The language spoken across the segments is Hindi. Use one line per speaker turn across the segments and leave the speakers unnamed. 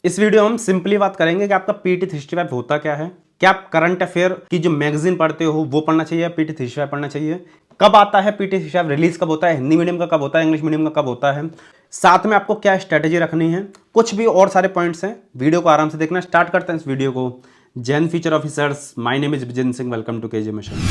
इस वीडियो में हम सिंपली बात करेंगे कि आपका पीटी 365 होता क्या है, क्या आप करंट अफेयर की जो मैगजीन पढ़ते हो वो पढ़ना चाहिए या पीटी 365 पढ़ना चाहिए, कब आता है पीटी 365, रिलीज कब होता है, हिंदी मीडियम का कब होता है, इंग्लिश मीडियम का कब होता है, साथ में आपको क्या स्ट्रेटेजी रखनी है, कुछ भी और सारे पॉइंट्स हैं। वीडियो को आराम से देखना। स्टार्ट करते हैं इस वीडियो को। जैन future officers, my name is Vijendra Singh, welcome to KJ mission.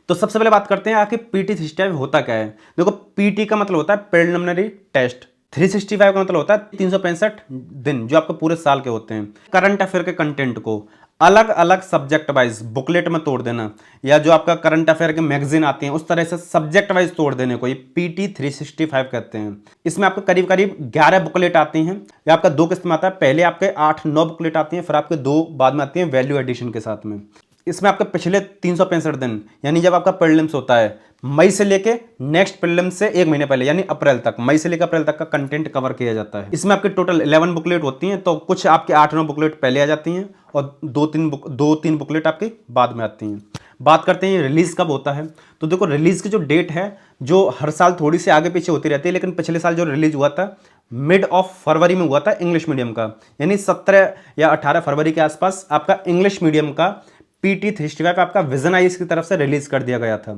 तो सबसे पहले बात करते हैं आखिर पीटी 365 होता क्या है। देखो, पीटी का मतलब होता है प्रिलिमिनरी टेस्ट, 365 का मतलब होता है 365 दिन जो आपके पूरे साल के होते हैं। करंट अफेयर के कंटेंट को अलग अलग सब्जेक्ट वाइज बुकलेट में तोड़ देना, या जो आपका करंट अफेयर के मैगजीन आती हैं उस तरह से सब्जेक्ट वाइज तोड़ देने को ये पीटी 365 कहते हैं। इसमें आपको करीब करीब 11 बुकलेट आती हैं, या आपका 2 किस्त में आता है। पहले आपके 8-9 बुकलेट आती हैं, फिर आपके 2 बाद में आती हैं वैल्यू एडिशन के साथ में। इसमें आपके पिछले 365 दिन, यानी जब आपका प्रीलिम्स होता है मई से लेके नेक्स्ट प्रीलिम्स से 1 महीने पहले यानी अप्रैल तक, मई से लेकर अप्रैल तक का कंटेंट कवर किया जाता है। इसमें आपके टोटल 11 बुकलेट होती हैं, तो कुछ आपके 8-9 बुकलेट पहले आ जाती हैं और 2-3 बुकलेट आपकी बाद में आती हैं। बात करते हैं रिलीज कब होता है। तो देखो, रिलीज की जो डेट है जो हर साल थोड़ी सी आगे पीछे होती रहती है, लेकिन पिछले साल जो रिलीज हुआ था मिड ऑफ फरवरी में हुआ था इंग्लिश मीडियम का, यानी 17 या 18 फरवरी के आसपास आपका इंग्लिश मीडियम का पीटी 365 आपका विजन आइज की तरफ से रिलीज कर दिया गया था।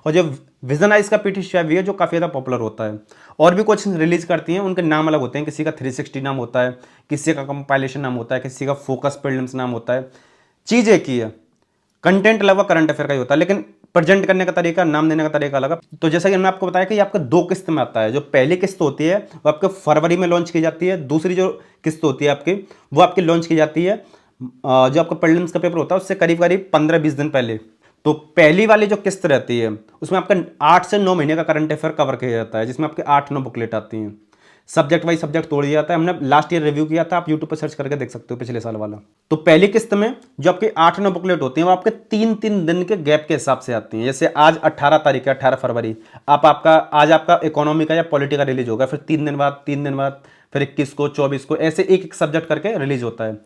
और जो विजन आइज का पीटी 365 है जो काफ़ी ज़्यादा पॉपुलर होता है। और भी कुछ रिलीज करती हैं, उनके नाम अलग होते हैं। किसी का 360 नाम होता है, किसी का कंपाइलेशन नाम होता है, किसी का फोकस प्रीलिम्स नाम होता है। चीज़ एक ही है, कंटेंट लगभग करंट अफेयर का ही होता है, लेकिन प्रेजेंट करने का तरीका, नाम देने का तरीका अलग है। तो जैसा कि मैंने आपको बताया कि ये आपका 2 किस्त में आता है। जो पहली किस्त होती है वो आपके फरवरी में लॉन्च की जाती है, दूसरी जो किस्त होती है आपकी वो आपकी लॉन्च की जाती है जो आपका प्रीलिम्स का पेपर होता है उससे करीब करीब 15-20 दिन पहले। तो पहली वाली जो किस्त रहती है उसमें आपका 8 से 9 महीने का करंट अफेयर कवर किया जाता है, जिसमें आपके 8-9 बुकलेट आती हैं। सब्जेक्ट वाइज सब्जेक्ट तोड़ दिया जाता है। हमने लास्ट ईयर रिव्यू किया था, आप यूट्यूब पर सर्च करके देख सकते हो पिछले साल वाला। तो पहली किस्त में जो आपकी 8-9 बुकलेट होती हैं वो आपके 3-3 दिन के गैप के हिसाब से आती हैं। जैसे आज 18 तारीख है, 18 फरवरी, आज आपका इकोनॉमी का या पॉलिटी का रिलीज होगा, फिर 3 दिन बाद फिर 21 को, 24 को, ऐसे एक एक सब्जेक्ट करके रिलीज होता है।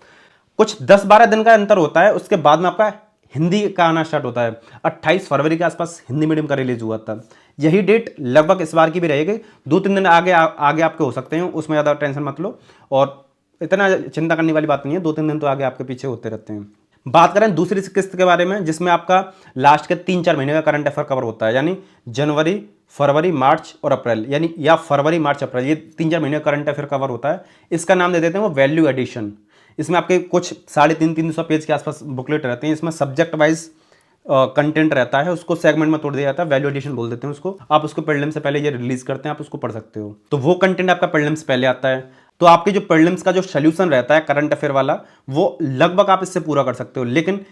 कुछ 10-12 दिन का अंतर होता है। उसके बाद में आपका हिंदी का आना स्टार्ट होता है। 28 फरवरी के आसपास हिंदी मीडियम का रिलीज हुआ था। यही डेट लगभग इस बार की भी रहेगी। 2-3 दिन आगे आपके हो सकते हैं, उसमें ज़्यादा टेंशन मत लो और इतना चिंता करने वाली बात नहीं है। 2-3 दिन तो आगे आपके पीछे होते रहते हैं। बात करें दूसरी किस्त के बारे में, जिसमें आपका लास्ट के 3-4 महीने का करंट अफेयर कवर होता है, यानी जनवरी, फरवरी, मार्च और अप्रैल, यानी या फरवरी, मार्च, अप्रैल, ये 3-4 महीने का करंट अफेयर कवर होता है। इसका नाम दे देते हैं वो वैल्यू एडिशन। इसमें आपके कुछ 350-300 पेज के आसपास बुकलेट रहते हैं। इसमें सब्जेक्ट वाइज कंटेंट रहता है, उसको सेगमेंट में तोड़ दिया जाता है, वैल्यू एडिशन बोल देते हैं उसको। आप उसको प्रीलिम्स से पहले ये रिलीज करते हैं, आप उसको पढ़ सकते हो। तो वो कंटेंट आपका प्रीलिम्स से पहले आता है। तो आपके जो प्रीलिम्स का जो सोल्यूशन रहता है करंट अफेयर वाला, वो लगभग आप इससे पूरा कर सकते हो। लेकिन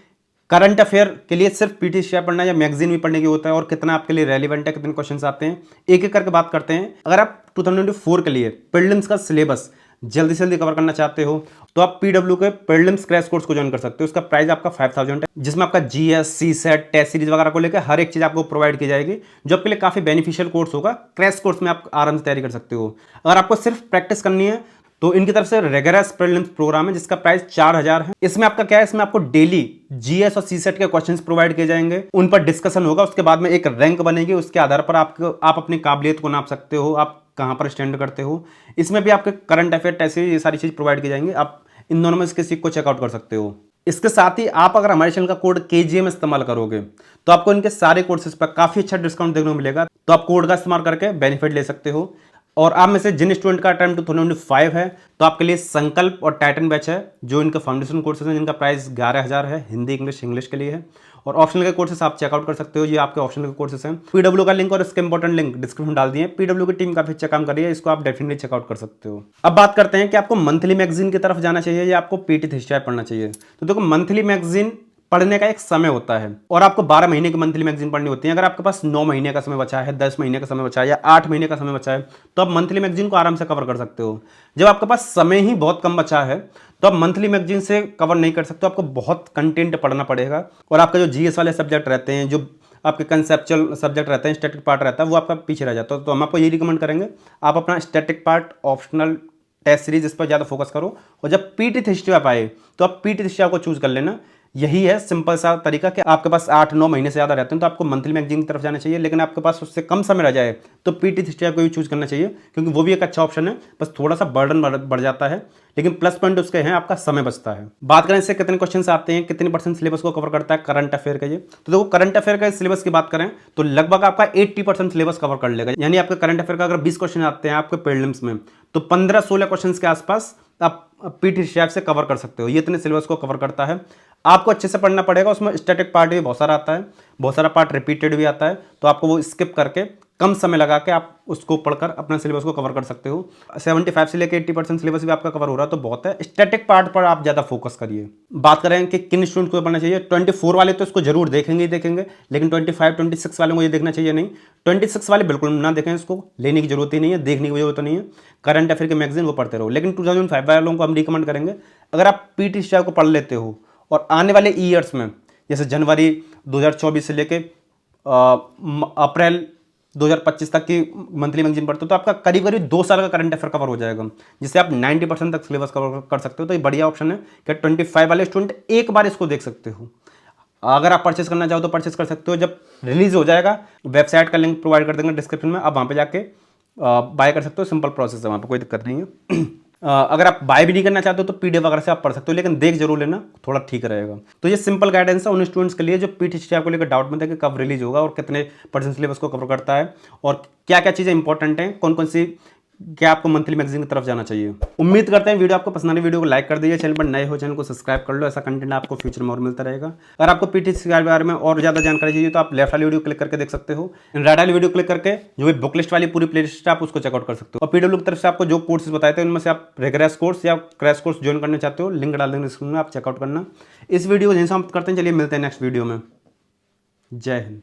करंट अफेयर के लिए सिर्फ पीटी शेयर पढ़ना या मैगजीन भी पढ़ने की होता है, और कितना आपके लिए रेलिवेंट है, कितने क्वेश्चंस आते हैं, एक एक करके बात करते हैं। अगर आप 2024 के लिए प्रीलिम्स का सिलेबस जल्दी से जल्दी कवर करना चाहते हो तो आप पीडब्ल्यू के प्रीलिम्स क्रैश कोर्स को ज्वाइन कर सकते हो। उसका प्राइस आपका 5000 है, जिसमें आपका जीएस, सीसेट, टेस्ट सीरीज वगैरह को लेकर हर एक चीज आपको प्रोवाइड की जाएगी, जो आपके लिए काफी बेनिफिशियल कोर्स होगा। क्रैश कोर्स में आप आराम से तैयारी कर सकते हो। अगर आपको सिर्फ प्रैक्टिस करनी है तो इनकी तरफ से रेगुलर प्रीलिम्स प्रोग्राम है, जिसका प्राइस 4000 है। इसमें आपका क्या है, इसमें आपको डेली जीएस और सीसेट के क्वेश्चंस प्रोवाइड किए जाएंगे, उन पर डिस्कशन होगा। उसके बाद में एक रैंक बनेगी, उसके आधार पर आप अपनी काबिलियत को नाप सकते हो, आप कहां पर स्टैंड करते हो। इसमें भी आपके करंट अफेयर ऐसे ये सारी चीज प्रोवाइड की जाएंगी। आप इन दोनों में किसी को चेकआउट कर सकते हो। इसके साथ ही आप अगर हमारे चैनल का कोड KGM इस्तेमाल करोगे तो आपको इनके सारे कोर्सेज पर काफी अच्छा डिस्काउंट देखने को मिलेगा। तो आप कोड का इस्तेमाल करके बेनिफिट ले सकते हो। और आप में से जिन स्टूडेंट का टाइम 2025 है तो आपके लिए संकल्प और टाइटन बैच है, जो इनका फाउंडेशन कोर्सेज है, जिनका प्राइस 11000 है। हिंदी, इंग्लिश के लिए है। और ऑप्शनल के कोर्सेस आप चेकआउट कर सकते हो, ये आपके ऑप्शनल के कोर्सेस हैं। पीडब्ल्यू का लिंक और इसके इंपॉर्टेंट लिंक डिस्क्रिप्शन डाल दिए। पीडब्ल्यू की टीम काफी अच्छा काम कर रही है, इसको आप डेफिनेटली चेकआउट कर सकते हो। अब बात करते हैं कि आपको मंथली मैगजीन की तरफ जाना चाहिए या आपको पीटी 365 पढ़ना चाहिए। तो देखो, मंथली मैगजीन पढ़ने का एक समय होता है और आपको 12 महीने की मंथली मैगजीन पढ़नी होती है। अगर आपके पास 9 महीने का समय बचा है, 10 महीने का समय बचा है या 8 महीने का समय बचा है तो आप मंथली मैगजीन को आराम से कवर कर सकते हो। जब आपके पास समय ही बहुत कम बचा है तो आप मंथली मैगजीन से कवर नहीं कर सकते, आपको बहुत कंटेंट पढ़ना पड़ेगा। और आपका जो जीएस वाले सब्जेक्ट रहते हैं, जो आपके कंसेप्चुअल सब्जेक्ट रहते हैं, स्टैटिक पार्ट रहता है, वो आपका पीछे रह जाता है। तो हम आपको यही रिकमेंड करेंगे, आप अपना static part, optional, test series, इस पर ज़्यादा फोकस करो। और जब पीटी 365 आए तो आप पीटी 365 को चूज कर लेना। यही है सिंपल सा तरीका कि आपके पास 8-9 महीने से ज़्यादा रहते हैं तो आपको मंथली मैगजीन की तरफ जाना चाहिए, लेकिन आपके पास उससे कम समय रह जाए तो पीटी थ्री को भी चूज करना चाहिए, क्योंकि वो भी एक अच्छा ऑप्शन है। बस थोड़ा सा बर्डन बढ़ जाता है, लेकिन प्लस पॉइंट उसके हैं, आपका समय बचता है। बात करें इससे कितने क्वेश्चन आते हैं, कितने % सिलेबस को कवर करता है करंट अफेयर का ये, तो देखो करंट अफेयर का सिलेबस की बात करें तो लगभग आपका 80% सिलेबस कवर कर लेगा। यानी आपके करंट अफेयर का अगर 20 क्वेश्चन आते हैं आपके प्रीलिम्स में, तो 15-16 क्वेश्चन के आसपास आप पीटी से कवर कर सकते हो। ये इतने सिलेबस को कवर करता है। आपको अच्छे से पढ़ना पड़ेगा, उसमें स्टैटिक पार्ट भी बहुत सारा आता है, बहुत सारा पार्ट रिपीटेड भी आता है, तो आपको वो स्किप करके कम समय लगा के आप उसको पढ़कर अपना सिलेबस को कवर कर सकते हो। 75 से लेकर 80% सिलेबस भी आपका कवर हो रहा है तो बहुत है। स्टैटिक पार्ट पर आप ज़्यादा फोकस करिए। बात करें कि किन स्टूडेंट को पढ़ना चाहिए, 24 वाले तो इसको जरूर देखेंगे ही देखेंगे, लेकिन 25-26 वालों को ये देखना चाहिए नहीं। 26 वाले बिल्कुल ना देखें, इसको लेने की जरूरत ही नहीं है, देखने की जरूरत नहीं है। करंट अफेयर के मैगजीन वो पढ़ते रहो, लेकिन 2005 वालों को हम रिकमेंड करेंगे, अगर आप पीटी को पढ़ लेते हो और आने वाले ईयर्स में जैसे जनवरी 2024 से लेके अप्रैल 2025 तक की मंथली मैगजीन पढ़ते हो तो आपका करीब 2 साल का करंट अफेयर कवर हो जाएगा, जिससे आप 90% तक सिलेबस कवर कर सकते हो। तो ये बढ़िया ऑप्शन है कि 25 वाले स्टूडेंट एक बार इसको देख सकते हो। अगर आप परचेस करना चाहो तो परचेस कर सकते हो, जब रिलीज हो जाएगा वेबसाइट का लिंक प्रोवाइड कर देंगे डिस्क्रिप्शन में, आप वहाँ पे जाके बाय कर सकते हो। सिंपल प्रोसेस है, वहाँ पर कोई दिक्कत नहीं है। अगर आप बाय भी नहीं करना चाहते हो तो पीडीएफ वगैरह से आप पढ़ सकते हो, लेकिन देख जरूर लेना, थोड़ा ठीक रहेगा। तो ये सिंपल गाइडेंस है उन स्टूडेंट्स के लिए जो पीटी को लेकर डाउट में थे कि कब रिलीज होगा और कितने % सिलेबस को कवर करता है और क्या क्या चीज़ें इंपॉर्टेंट हैं, कौन कौन सी, क्या आपको मंथली मैगजीन की तरफ जाना चाहिए। उम्मीद करते हैं वीडियो आपको पसंद आने, वीडियो को लाइक कर दीजिए, चैनल पर नए हो चैनल को सब्सक्राइब कर लो, ऐसा कंटेंट आपको फ्यूचर में और मिलता रहेगा। अगर आपको पीटी के बारे में और ज़्यादा जानकारी चाहिए तो आप लेफ्ट वाली वीडियो क्लिक करके देख सकते हो, राइट वाली वीडियो क्लिक करके जो भी बुक लिस्ट वाली पूरी प्लेलिस्ट है आप उसको चेकआउट कर सकते हो। और पीडब्ल्यू की तरफ से आपको जो कोर्सेज बताए थे उनमें से आप रिग्रेस कोर्स या क्रैश कोर्स ज्वाइन करना चाहते हो, लिंक डाल देंगे डिस्क्रिप्शन में, आप चेकआउट करना। इस वीडियो को यहीं समाप्त करते हैं, चलिए मिलते हैं नेक्स्ट वीडियो में। जय हिंद।